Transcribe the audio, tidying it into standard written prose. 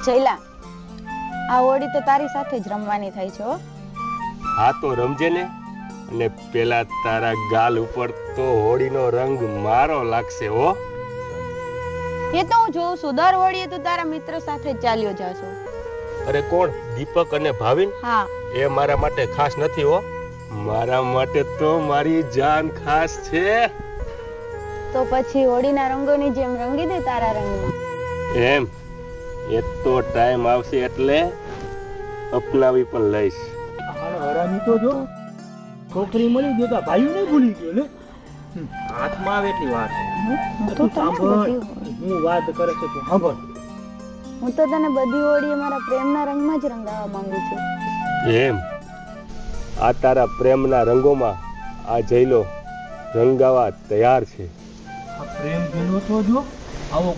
જયલા, આ હોળી તો તારી સાથે જ રમવાની થઈ છે હો. હા તો રમજે ને. અને પેલા તારા ગાલ ઉપર તો હોળીનો રંગ મારો લાગશે હો. એ તો હું જોઉં છું, દર હોળીએ તું તારા મિત્ર સાથે જ ચાલ્યો જાશો. અરે કોણ? દીપક અને ભાવિન? હા, એ મારા માટે ખાસ નથી હો. મારા માટે તો મારી જાન ખાસ છે. તો પછી હોળીના રંગોની જેમ રંગી દે તારા રંગમાં. એમ? એ તો ટાઈમ આવશે એટલે અપનાવી પણ લઈશ. હરામી તો જો છોકરી મળી દેતા ભાઈ નહીં ભૂલી ગયો ને. હાથમાં આવે એટલી વાત. તો તને સાંભળ, બધી હોળી- હું વાત કરે છે તું સાંભળ. હું તો તને બધી હોળીએ મારા પ્રેમના રંગમાં જ રંગાવવા માંગુ છું. એમ? આ તારા પ્રેમના રંગોમાં આ જયલો રંગાવા તૈયાર છે. આ પ્રેમ ગયેલો તો જો આવો